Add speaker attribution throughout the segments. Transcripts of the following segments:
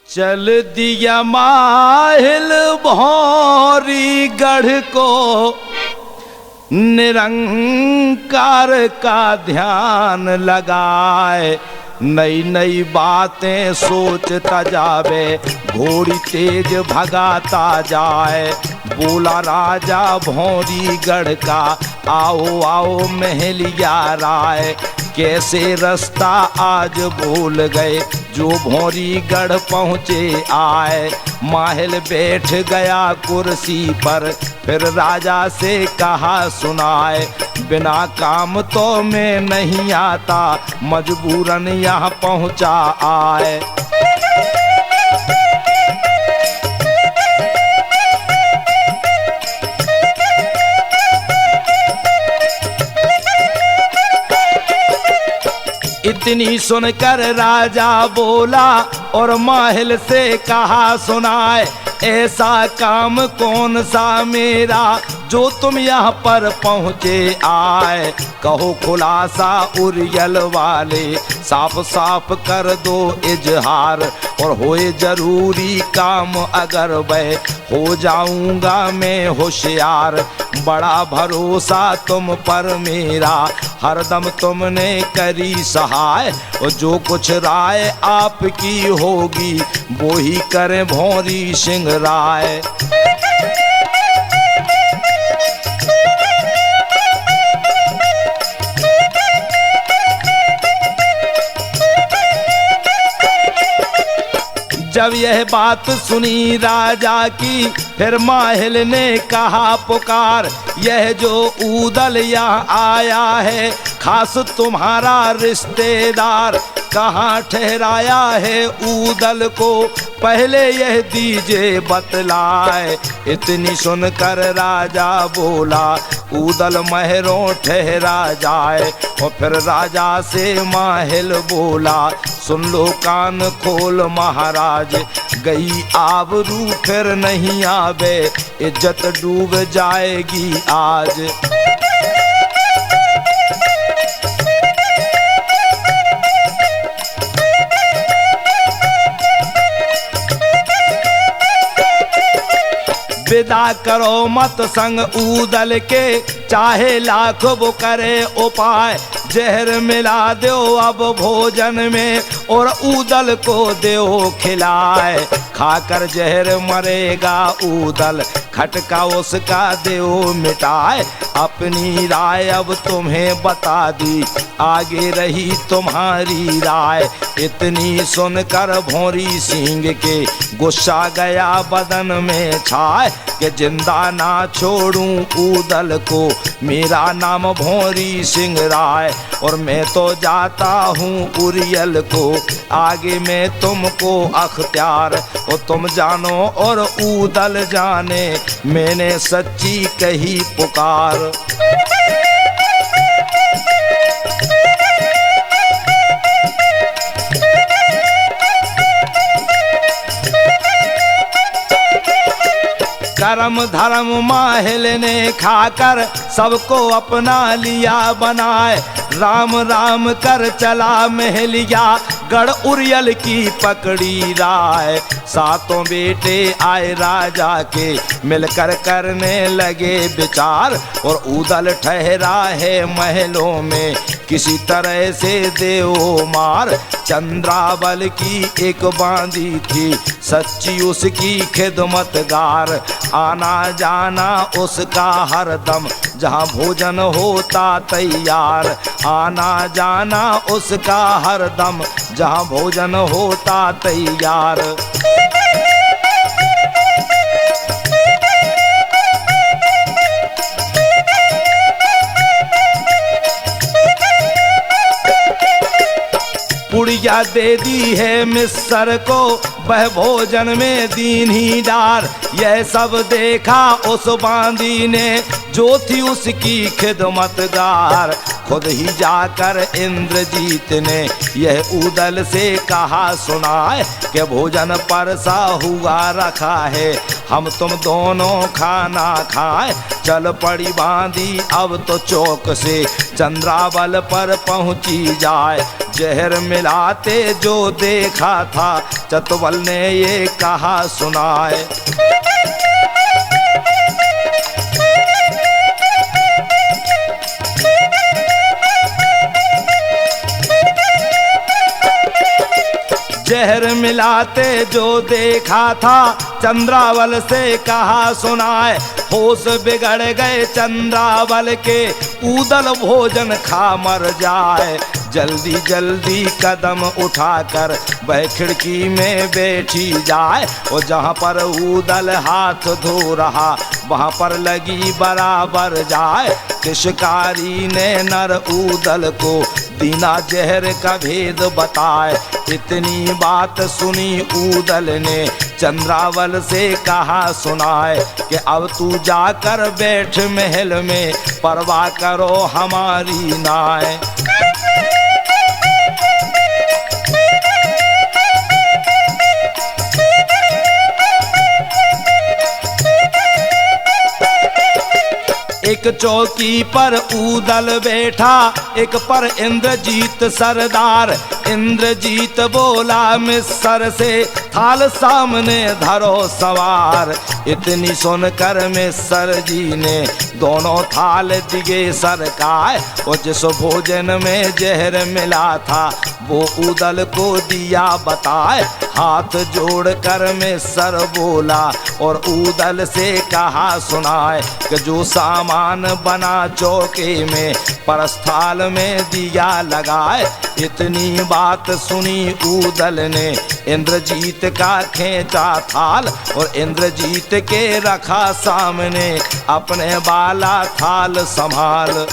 Speaker 1: चल दिया माहिल भौरी गढ़ को, निरंकार का ध्यान लगाए। नई नई बातें सोचता जावे, घोड़ी तेज भगाता जाए। बोला राजा भौरी गढ़ का, आओ आओ महलिया राय। कैसे रास्ता आज भूल गए, जो भौरी गढ़ पहुँचे आए। माहिल बैठ गया कुर्सी पर, फिर राजा से कहा सुनाए। बिना काम तो मैं नहीं आता, मजबूरन यहाँ पहुँचा आए। इतनी सुनकर राजा बोला और माहिल से कहा सुनाए। ऐसा काम कौन सा मेरा, जो तुम यहाँ पर पहुँचे आए। कहो खुलासा उरियल वाले, साफ साफ कर दो इजहार। और होए जरूरी काम अगर वह, हो जाऊंगा मैं होशियार। बड़ा भरोसा तुम पर मेरा, हरदम तुमने करी सहाय। और जो कुछ राय आपकी होगी, वो ही करें भौरी सिंह राय। जब यह बात सुनी राजा की, फिर माहिल ने कहा पुकार। यह जो ऊदल यहाँ आया है, खास तुम्हारा रिश्तेदार। कहाँ ठहराया है ऊदल को, पहले यह दीजिए बतलाए। इतनी सुनकर राजा बोला, ऊदल महरों ठहरा जाए। और फिर राजा से माहिल बोला, सुन लो कान खोल महाराज। गई आबरू फिर नहीं आवे, इज्जत डूब जाएगी आज। विदा करो मत संग ऊदल के, चाहे लाख वो करे उपाय। जहर मिला दो अब भोजन में, और ऊदल को दो खिलाए। खाकर जहर मरेगा ऊदल, खटका उसका दो मिटाए। अपनी राय अब तुम्हें बता दी, आगे रही तुम्हारी राय। इतनी सुनकर भौरी सिंह के, गुस्सा गया बदन में छाए। कि जिंदा ना छोड़ूं ऊदल को, मेरा नाम भौरी सिंह राय। और मैं तो जाता हूँ उरियल को, आगे मैं तुमको अख्तियार। और तुम जानो और ऊदल जाने, मैंने सच्ची कही पुकार। कर्म धर्म माहिल ने खाकर, सबको अपना लिया बनाए। राम राम कर चला महलिया, गढ़ उरियल की पकड़ी राय। सातों बेटे आए राजा के, मिलकर करने लगे विचार। और ऊदल ठहरा है महलों में, किसी तरह से देव मार। चंद्रावल की एक बांधी थी, सच्ची उसकी खिदमतगार। आना जाना उसका हरदम, जहाँ भोजन होता तैयार। आना जाना उसका हरदम, जहाँ भोजन होता तैयार। पुड़िया दे दी है मिस्र को, वह भोजन में दीन ही डार। यह सब देखा उस बांदी ने, जो थी उसकी खिदमतगार। खुद ही जाकर इंद्रजीत ने, यह ऊदल से कहा सुनाए। कि भोजन परसा हुआ रखा है, हम तुम दोनों खाना खाएं। चल पड़ी बांधी अब तो चौक से चंद्रावल पर पहुंची जाए। जहर मिलाते जो देखा था चतुबल ने ये कहा सुनाए। जहर मिलाते जो देखा था चंद्रावल से कहा सुनाए। होश बिगड़ गए चंद्रावल के ऊदल भोजन खा मर जाए। जल्दी जल्दी कदम उठाकर वह खिड़की में बैठी जाए। और जहाँ पर ऊदल हाथ धो रहा वहाँ पर लगी बराबर जाए। शिकारी ने नर ऊदल को दीना जहर का भेद बताए। इतनी बात सुनी ऊदल ने चंद्रावल से कहा सुनाए कि अब तू जाकर बैठ महल में, परवाह करो हमारी नाय। एक चौकी पर ऊदल बैठा, एक पर इंद्रजीत सरदार। इंद्रजीत बोला मिस्र से थाल सामने धरो सवार। इतनी सुनकर मिस्र जी ने दोनों थाल दिए सरकार। और जिस भोजन में जहर मिला था वो ऊदल को दिया बताए। हाथ जोड़कर मिस्र बोला और ऊदल से कहा सुनाए कि जो सामान बना चौके में परस्थाल में दिया लगाए। इतनी बात सुनी ऊदल ने इंद्रजीत का खींचा थाल और इंद्रजीत के रखा सामने अपने बाला थाल संभाल।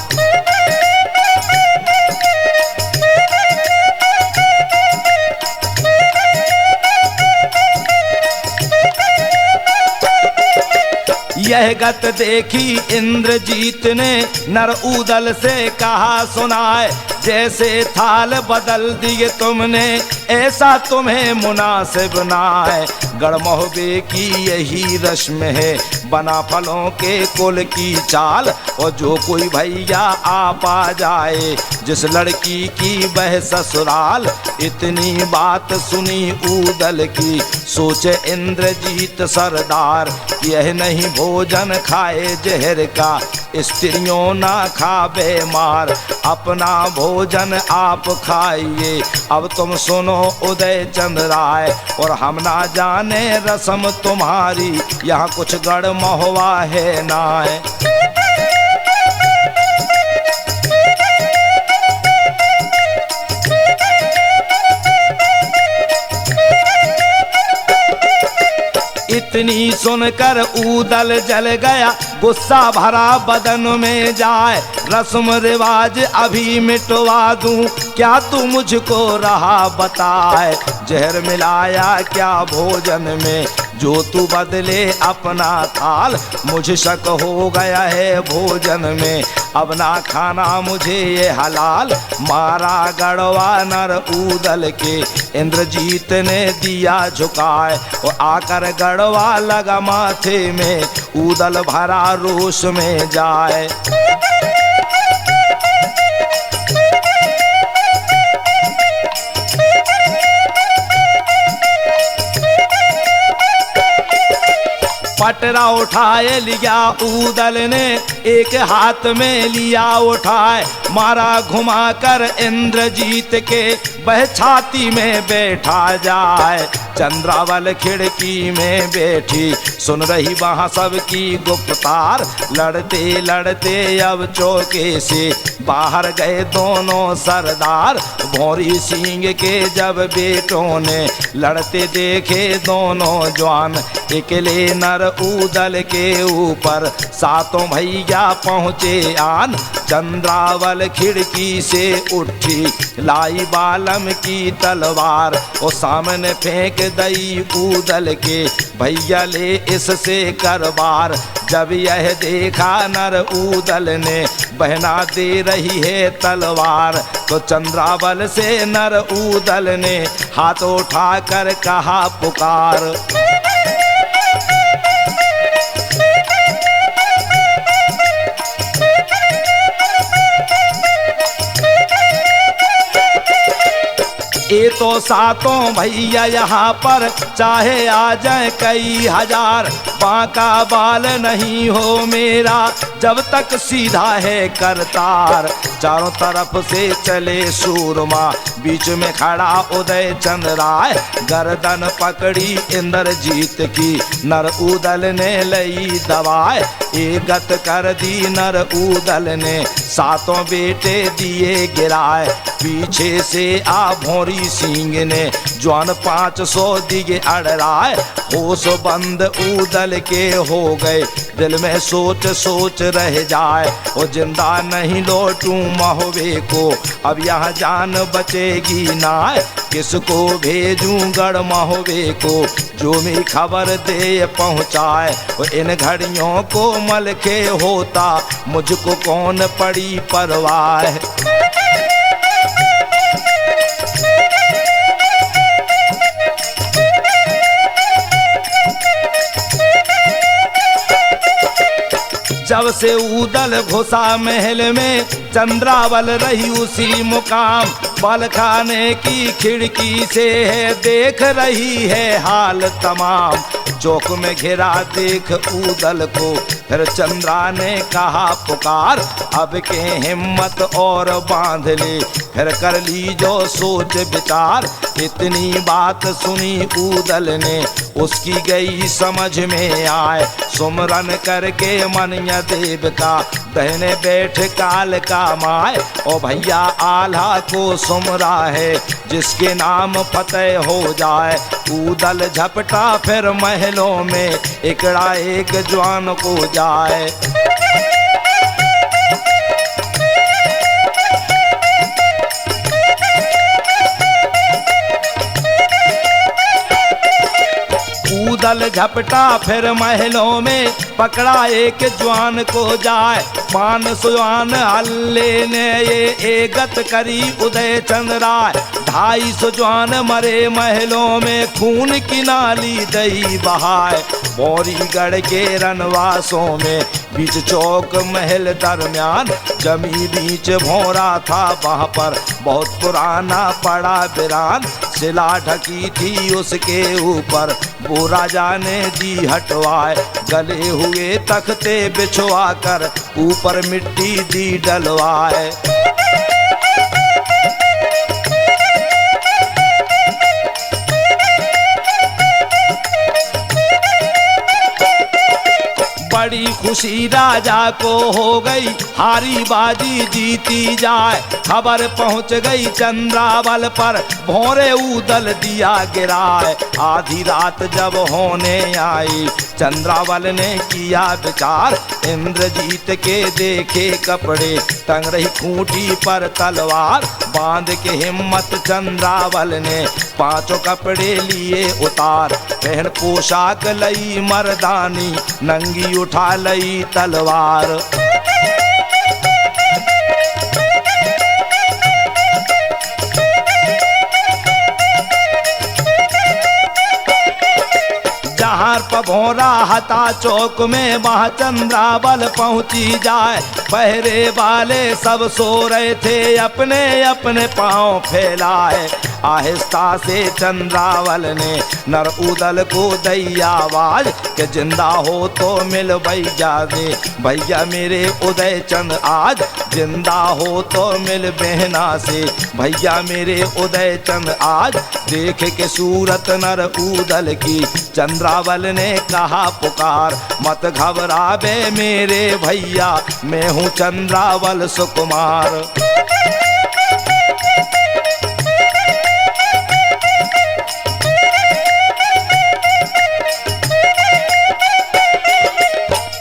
Speaker 1: यह गत देखी इंद्रजीत ने नर ऊदल से कहा सुनाए। जैसे थाल बदल दिए तुमने ऐसा तुम्हें मुनासिब ना है। गढ़मोहबे की यही रस्म है, बना फलों के कुल की चाल। और जो कोई भैया आप आ जाए जिस लड़की की वह ससुराल। इतनी बात सुनी ऊदल की सोचे इंद्रजीत सरदार। यह नहीं भोजन खाए जहर का, स्त्रियों ना खावे मार। अपना भोजन आप खाइए अब तुम सुनो उदय चंद राय। और हम ना जाने रस्म तुम्हारी यहाँ कुछ गढ़ महुआ है नाय। इतनी सुनकर ऊदल जल गया, गुस्सा भरा बदन में जाए। रस्म रिवाज अभी मिटवा दूं, क्या तू मुझको रहा बताए। जहर मिलाया क्या भोजन में जो तू बदले अपना थाल। मुझे शक हो गया है भोजन में, अब ना खाना मुझे ये हलाल। मारा गढ़वा नर ऊदल के इंद्रजीत ने दिया झुकाए। और आकर गढ़वा लगा माथे में, ऊदल भरा रोष में जाए। पटरा उठाए लिया ऊदल ने, एक हाथ में लिया उठाए। मारा घुमा कर इंद्रजीत के वह छाती में बैठा जाए। चंद्रावल खिड़की में बैठी सुन रही वहाँ सबकी गुप्तार। लड़ते लड़ते अब चौके से बाहर गए दोनों सरदार। भौरी सिंह के जब बेटों ने लड़ते देखे दोनों जवान। अकेले नर ऊदल के ऊपर सातों भैया पहुँचे आन। चंद्रावल खिड़की से उठी लाई बालम की तलवार। और सामने फेंक दई ऊदल के भैया ले इससे करवार। जब यह देखा नर ऊदल ने बहना दे रही है तलवार। तो चंद्रावल से नर ऊदल ने हाथ उठाकर कहा पुकार। ये तो सातों भैया यहाँ पर चाहे आ जाए कई हजार, बांका बाल नहीं हो मेरा जब तक सीधा है करतार। चारों तरफ से चले सूरमा, बीच में खड़ा उदय चंद राय, गर्दन पकड़ी इंद्रजीत की नर उदल ने लई दवाए। एक गत कर दी नर उदल ने सातों बेटे दिए गिराए, पीछे से आ भोरी सिंह ने जवान 500 दिए अड़राए। होश बंद उदल के हो गए, दिल में सोच सोच रह जाए, वो जिंदा नहीं लौटूं महुए को, अब यहाँ जान बचेगी ना। किसको भेजूं गढ़ महुए को, जो मेरी खबर दे पहुँचाए। वो इन घड़ियों को मल के होता, मुझको कौन पड़ी परवाह। जब से उदल घुसा महल में, चंद्रावल रही उसी मुकाम, बल खाने की खिड़की से है देख रही है हाल तमाम। चौक में घिरा देख उदल को, फिर चंद्रा ने कहा पुकार, अब के हिम्मत और बांध ले, फिर कर ली जो सोच विचार। इतनी बात सुनी उदल ने, उसकी गई समझ में आए, सुमरन करके मन देव का, दहने बैठ काल का माय। ओ भैया आल्हा को सुमरा है, जिसके नाम फतेह हो जाए। उदल झपटा फिर महलों में, एकड़ा एक जवान को जाए। उदल झपटा फिर महलों में, पकड़ा एक जवान को जाए। 500 जवान हल्ले ने ये एकगत करी उदय चंद राय। 250 जवान मरे महलों में, खून की नाली दही बहाए। बौरीगढ़ के रनवासों में, बीच चौक महल दरमियान, जमी बीच भौरा था वहाँ पर, बहुत पुराना पड़ा बिरान। शिला ढकी थी उसके ऊपर, वो राजा ने दी हटवाए। गले हुए तख्ते बिछवा कर, ऊपर मिट्टी दी डलवाए। बड़ी खुशी राजा को हो गई, हारी बाजी जीती जाए। खबर पहुंच गई चंद्रावल पर, भोरे उदल दिया गिराए। आधी रात जब होने आई, चंद्रावल ने किया विचार। इंद्रजीत के देखे कपड़े, टंग रही खूंटी पर तलवार। बांध के हिम्मत चंद्रावल ने, 5 कपड़े लिए उतार। पहन पोशाक लई मर्दानी, नंगी उठा लई तलवार। जहाँ पभोरा हता चौक में, वहाँ चंद्रावल पहुँची जाए। पहरे वाले सब सो रहे थे, अपने अपने पाँव फैलाए। आहिस्ता से चंद्रावल ने नर उदल को दी आवाज, कि जिंदा हो तो मिल भैया दे, भैया मेरे उदय चंद आज। जिंदा हो तो मिल बहना से, भैया मेरे उदय चंद आज। देख के सूरत नर उदल की, चंद्रावल ने कहा पुकार, मत घबरावे मेरे भैया, मैं हूँ चंद्रावल सुकुमार।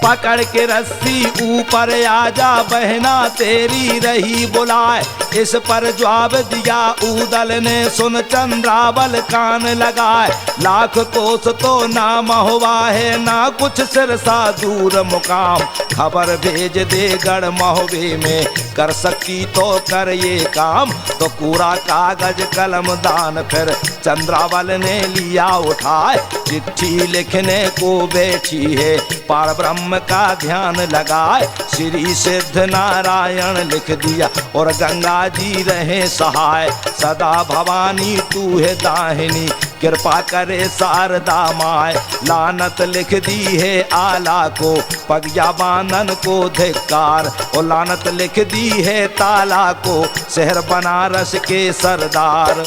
Speaker 1: पकड़ के रस्सी ऊपर आजा, बहना तेरी रही बुलाए। इस पर जवाब दिया उदल ने, सुन चंद्रावल कान लगाए। लाख कोस तो ना महुआ है, ना कुछ सिरसा दूर मुकाम। खबर भेज दे गढ़ महुए में, कर सकी तो कर ये काम। तो पूरा कागज कलम दान फिर चंद्रावल ने लिया उठाए। चिट्ठी लिखने को बैठी है, पार ब्रह्म का ध्यान लगाए। श्री सिद्ध नारायण लिख दिया और गंगा जी रहे सहाय। सदा भवानी तू है दाहिनी, कृपा करे शारदा माय। लानत लिख दी है आला को, पगिया बांधन को धिक्कार। और लानत लिख दी है ताला को, शहर बनारस के सरदार।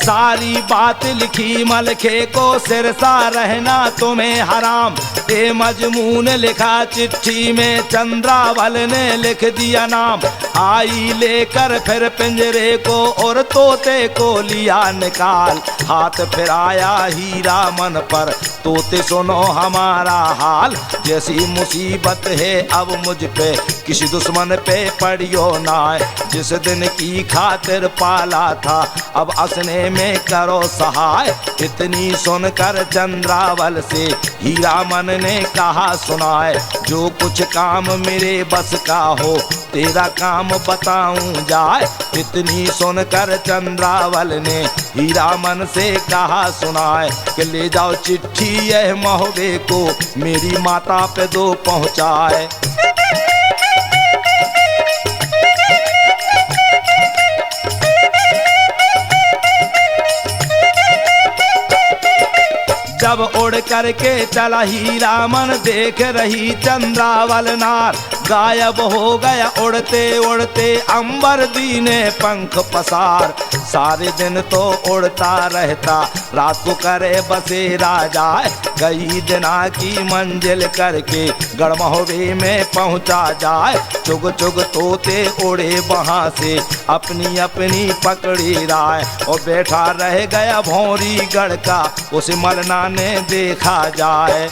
Speaker 1: सारी बात लिखी मलखे को, सिरसा रहना तुम्हें हराम। ए मजमून लिखा चिट्ठी में, चंद्रावल ने लिख दिया नाम। आई लेकर फिर पिंजरे को, और तोते को लिया निकाल। हाथ फिराया हीरा मन पर, तोते सुनो हमारा हाल। जैसी मुसीबत है अब मुझ पे, किसी दुश्मन पे पड़ियो ना। जिस दिन की खातिर पाला था, अब असने में करो सहाय। इतनी सुनकर चंद्रावल से हीरा मन ने कहा सुनाए। जो कुछ काम मेरे बस का हो, तेरा काम बताऊं जाए। इतनी सुनकर चंद्रावल ने हीरा मन से कहा सुनाए, कि ले जाओ चिट्ठी यह महोबे को, मेरी माता पे दो पहुंचाए। जब उड़ करके चला हीरा मन, देख रही चंद्रावल नार। गायब हो गया उड़ते उड़ते, अंबर दीने पंख पसार। सारे दिन तो उड़ता रहता, रात को करे बसेरा जाए। कई दिना की मंजिल करके, गढ़महोबे में पहुंचा जाए। चुग चुग तोते उड़े वहां से, अपनी अपनी पकड़ी राय। और बैठा रह गया भौरी गढ़ का, उसे मलना ने देखा जाए।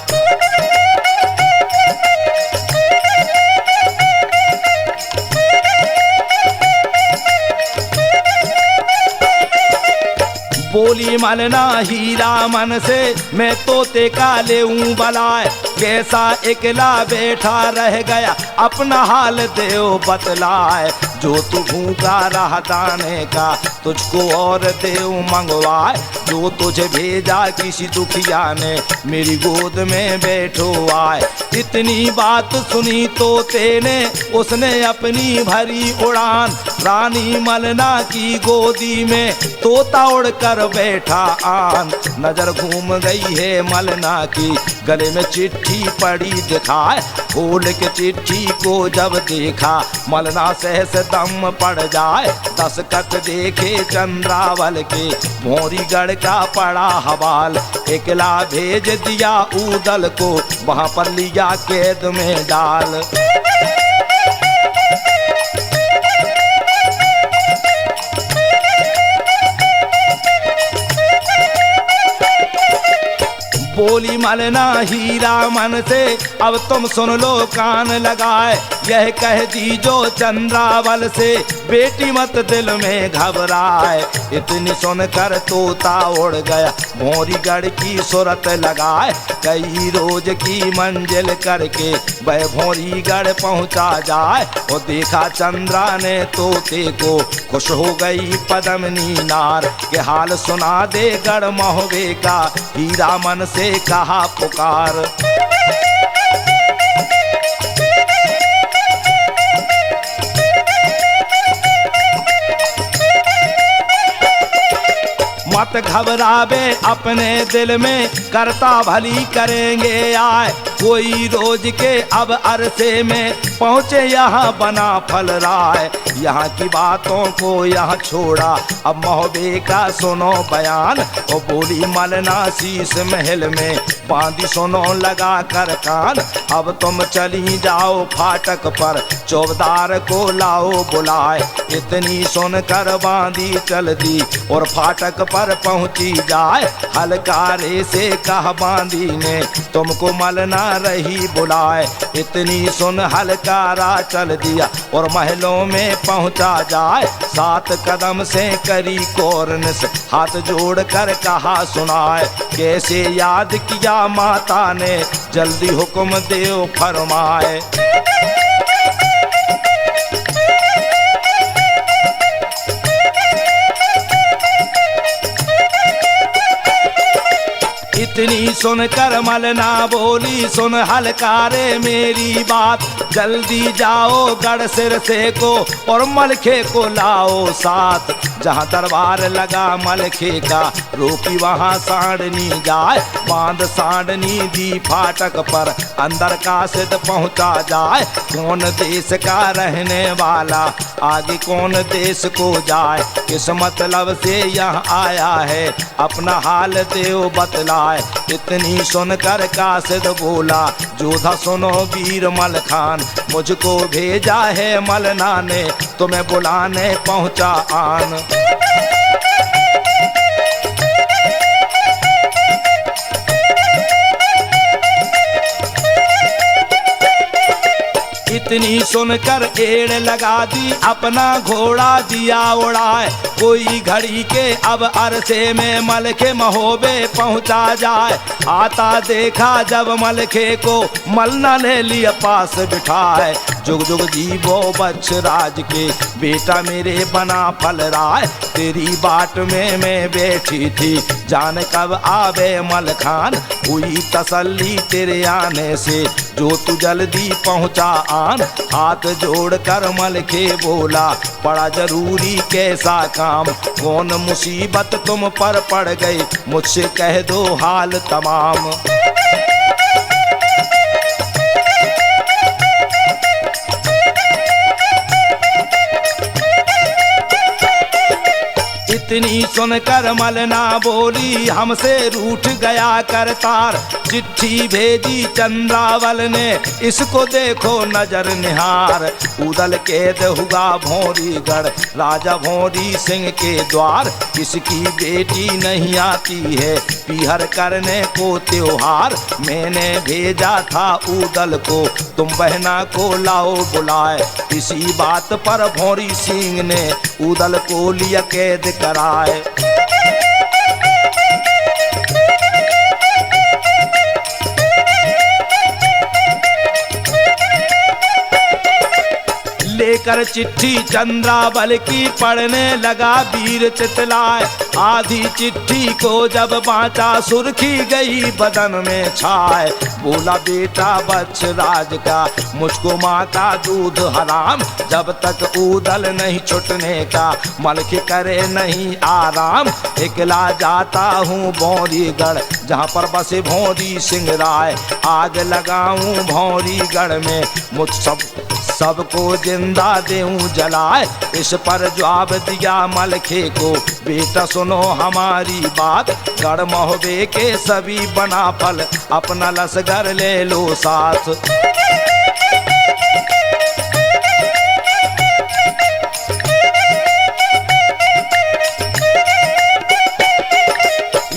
Speaker 1: बोली मलना हीरा मन से, मैं तोते का लेऊं बलाए। कैसा एकला बैठा रह गया, अपना हाल देव बतलाए। जो तू भूखा रहा दाने का, तुझको और देव मंगवाए। जो तुझे भेजा किसी दुखिया ने, मेरी गोद में बैठो आए। इतनी बात सुनी तोते ने, उसने अपनी भरी उड़ान। रानी मलना की गोदी में, तोता उड़कर बैठा आन। नजर घूम गई है मलना की, गले में चिट्ठी पड़ी दिखाए। खोल के चिट्ठी को जब देखा, मलना सहस दम पड़ जाए। दस्तखत देखे चंद्रावल के, भौरीगढ़ का पड़ा हवाल। एकला भेज दिया ऊदल को, वहां पर लिया कैद में डाल। बोली मलना हीरा मन से, अब तुम सुन लो कान लगाए। यह कह दी जो चंद्रावल से, बेटी मत दिल में घबराए। इतनी सुनकर तोता उड़ गया, भौरीगढ़ की सूरत लगाए। कई रोज की मंजिल करके, वह भौरीगढ़ पहुंचा जाए। और देखा चंद्रा ने तोते को, खुश हो गई पद्मिनी नार। के हाल सुना दे गढ़ महोबे का, हीरा मन से कहा पुकार। मत घबरावे अपने दिल में, करता भली करेंगे आए। कोई रोज के अब अरसे में, पहुँचे यहाँ बना फल राय। यहाँ की बातों को यहाँ छोड़ा, अब महोबे का सुनो बयान। और बोली मलना शीश महल में, बांधी सुनो लगा कर कान। अब तुम चली जाओ फाटक पर, चौबदार को लाओ बुलाए। इतनी सुनकर बांधी चल दी, और फाटक पर पहुंची जाए। हलकारे से कहा बांधी ने, तुमको मलना रही बुलाए। इतनी सुन हलकारा चल दिया, और महलों में पहुंचा जाए। 7 कदम से करी कोरनिस, हाथ जोड़ कर कहा सुनाए। कैसे याद किया माता ने, जल्दी हुक्म देव फरमाए। इतनी सुनकर मलना बोली, सुन हलकारे मेरी बात, जल्दी जाओ गढ़ सिर से को और मलखे को लाओ साथ। जहाँ दरबार लगा मलखे का रोकी वहाँ सांडनी जाए, बांध सांडनी दी फाटक पर अंदर का सिद्ध पहुँचा जाए। कौन देश का रहने वाला आगे कौन देश को जाए, किस मतलब से यहाँ आया है अपना हाल देव बतलाए। इतनी सुनकर कासिद बोला, जोधा सुनो वीर मल खान, मुझको भेजा है मलना ने तुम्हें बुलाने पहुँचा आन। इतनी सुनकर एड़ लगा दी, अपना घोड़ा दिया उड़ाए। कोई घड़ी के अब अरसे में मलखे महोबे पहुंचा जाए। आता देखा जब मलखे को मलना ने लिया पास बिठाए। जुग जुग जीवो बच्च राज के बेटा मेरे बना फल राय, तेरी बाट में मैं बैठी थी जान कब आवे मल खान। हुई तसल्ली तेरे आने से जो तू जल्दी पहुंचा आन। हाथ जोड़ कर मलखे बोला, बड़ा जरूरी कैसा काम, कौन मुसीबत तुम पर पड़ गई मुझसे कह दो हाल तमाम। इतनी सुनकर मलना बोली, हमसे रूठ गया करतार, चिट्ठी भेजी चंद्रावल ने इसको देखो नजर निहार। उदल कैद हुआ भौरीगढ़ राजा भौरी सिंह के द्वार, किसकी बेटी नहीं आती है पीहर करने को त्योहार। मैंने भेजा था उदल को तुम बहना को लाओ बुलाए, इसी बात पर भौरी सिंह ने उदल को लिया कैद कराए। लेकर चिट्ठी चंद्रावल की पढ़ने लगा वीर चितलाए। आधी चिट्ठी को जब बाँचा सुर्खी गई बदन में छाए। बोला बेटा बच्च राज का मुझको माँ का दूध हराम, जब तक उदल नहीं छुटने का मलख करे नहीं आराम। इकला जाता हूँ भौरीगढ़ जहाँ पर बसे भौरी सिंह राय, आग लगाऊं भौरीगढ़ में मुझ सबको जिंदा देऊं जलाए। इस पर जवाब दिया मलखे को, बेटा सुनो हमारी बात, गढ़ महोबे के सभी बना फल अपना लश्कर ले लो साथ।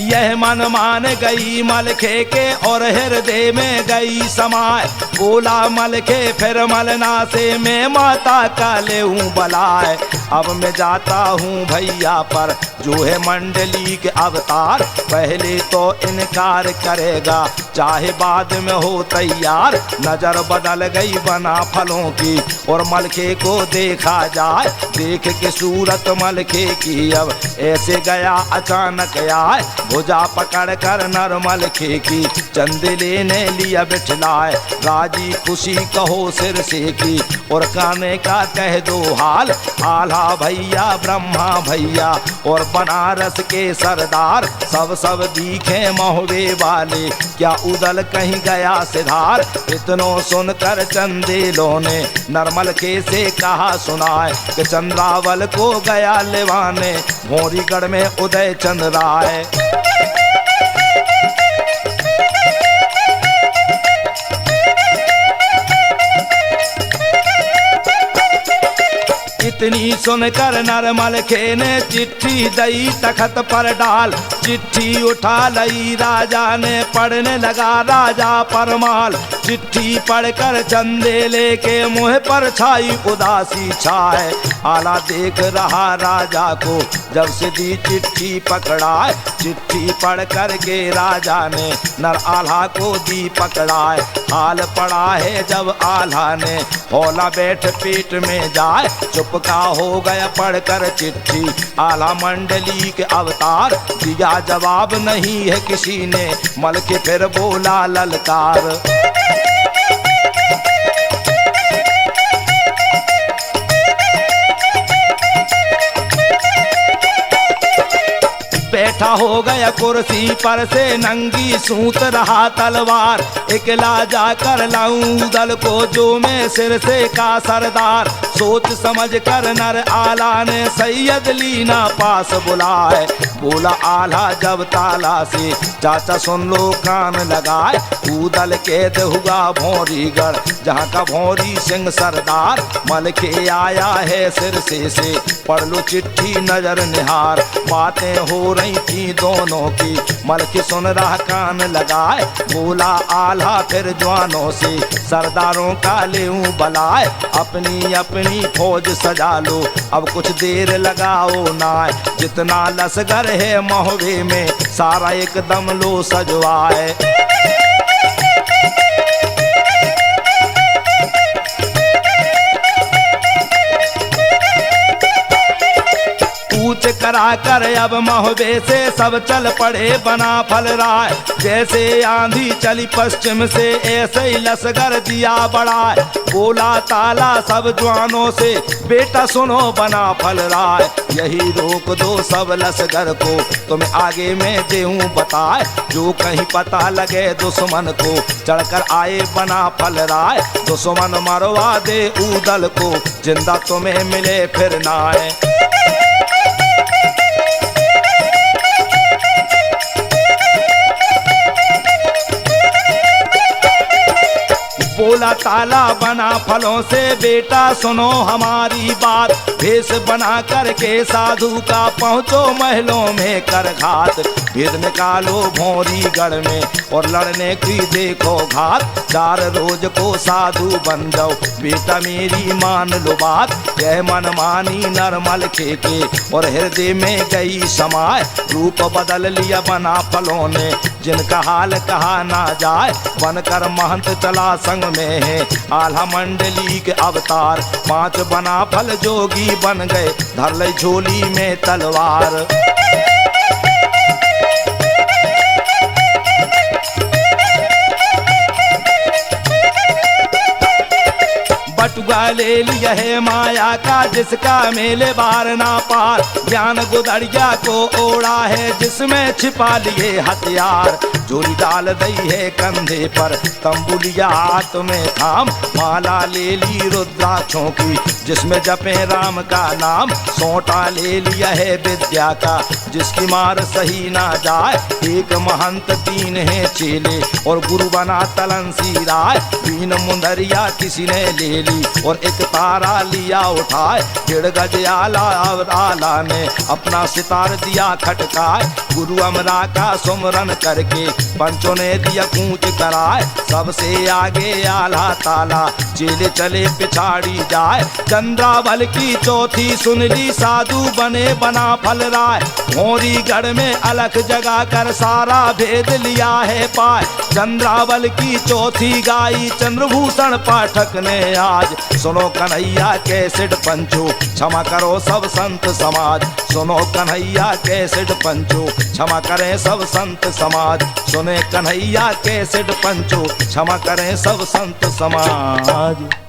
Speaker 1: यह मन मान गई मलखे के और हृदय में गई समाए। बोला मलखे फिर मलना से मैं माता का लेऊं बलाए। अब मैं जाता हूँ भैया पर जो है मंडली के अवतार, पहले तो इनकार करेगा चाहे बाद में हो तैयार। नजर बदल गई बना फलों की और मलखे को देखा जाए, देख के सूरत मलखे की अब ऐसे गया अचानक आए। भुजा पकड़ कर नर मलखे की चंद लेने लिया बिठलाए। राजी खुशी कहो सिर से की और काने का कह दो हाल। आल्हा भैया ब्रह्मा भैया और बनारस के सरदार, सब दिखे महोबे वाले क्या उदल कहीं गया सिधार। इतनो सुनकर चंदेलों ने नरमलखे से कहा सुनाए कि चंद्रावल को गया लेवाने भौरीगढ़ में उदय चंद राय। इतनी सुनकर नरमलखे ने चिट्ठी दई तखत पर डाल। चिट्ठी उठा लई राजा ने पढ़ने लगा राजा परमाल। चिट्ठी पढ़कर चंदे लेके मुँह पर छाई उदासी छाए। आला देख रहा राजा को जब से दी चिट्ठी पकड़ाए। चिट्ठी पढ़ कर के राजा ने नर आल्हा को दी पकड़ाए। हाल पड़ा है जब आल्हा ने हौला बैठ पेट में जाए। चुपका हो गया पढ़कर चिट्ठी आला मंडली के अवतार, दिया का जवाब नहीं है किसी ने, मलके फिर बोला ललकार। बैठा हो गया कुर्सी पर से नंगी सूत रहा तलवार, इकला जाकर लाऊं दल को जो मैं सिर से का सरदार। सोच समझ कर नर आला ने सैयद लीना पास बुलाए, बोला आला जब ताला से चाचा सुन लो कान लगाए। उदल कैद हुआ भौरीगढ़ जहाँ का भौरी सिंह सरदार, मलके आया है सिर से पढ़ लो चिट्ठी नजर निहार। बातें हो रही थी दोनों की, मलके सुन रहा कान लगाए, बोला आला फिर जवानों से सरदारों का लेऊं बलाए। अपनी अपनी फौज सजा लो अब कुछ देर लगाओ ना, जितना लश्कर है महुए में सारा एकदम लो सजवाए। कूच करा कर अब महुए से सब चल पड़े बना फल राय। जैसे आंधी चली पश्चिम से ऐसे ही लश्कर दिया बढ़ाए। बोला ताला सब जवानों से बेटा सुनो बना फल राय, यही रोक दो सब लश्कर को तुम्हें आगे में देऊं बताए। जो कहीं पता लगे दुश्मन को चढ़कर आए बना फल राय, दुश्मन मरवा दे उदल को जिंदा तुम्हें मिले फिर नाए। बोला ताला बना फलों से बेटा सुनो हमारी बात, भेष बना करके साधु का पहुँचो महलों में कर घात। भेद निकालो भौरीगढ़ में और लड़ने की देखो घात। 4 रोज को साधु बन जाओ बेटा मेरी मान लो बात। यह मनमानी नरमल के और हृदय में गई समाए। रूप बदल लिया बना फलों ने जिनका हाल कहा ना जाए। बनकर महंत चला संग में है आल्हा मंडली के अवतार। 5 बना फल जोगी बन गए धर ले झोली में तलवार। बटुआ ले लिया है माया का जिसका मेले बार ना पार। ज्ञान गुदड़िया को ओढ़ा है जिसमें छिपा लिए हथियार। झोली डाल दई है कंधे पर तंबुलिया हाथ में थाम। माला ले ली रुद्राक्षों की जिसमें जपे राम का नाम। सोटा ले लिया है विद्या का जिसकी मार सही ना जाए। एक महंत 3 है चेले और गुरु बना तलनसी राय। 3 मुंदरिया किसी ने ले ली और एक तारा लिया उठाए। 1.5 गज आला ने अपना सितार दिया खटकाए। गुरु अमरा का सुमरन करके पंचों ने दिया कूच कराए। सबसे आगे आला ताला चेले चले पिछाड़ी जाए। चंद्रावल की चौथी सुन ली साधु बने बना फल राय। भौरीगढ़ में अलख जगा कर सारा भेद लिया है पाए। चंद्रावल की चौथी गाई चंद्रभूषण पाठक ने आज। सुनो कन्हैया कैसेट पंचो क्षमा करो सब संत समाज। सुनो कन्हैया कैसेट पंचो क्षमा करें सब संत समाज। सुने कन्हैया कैसेट पंचो क्षमा करें सब संत समाज।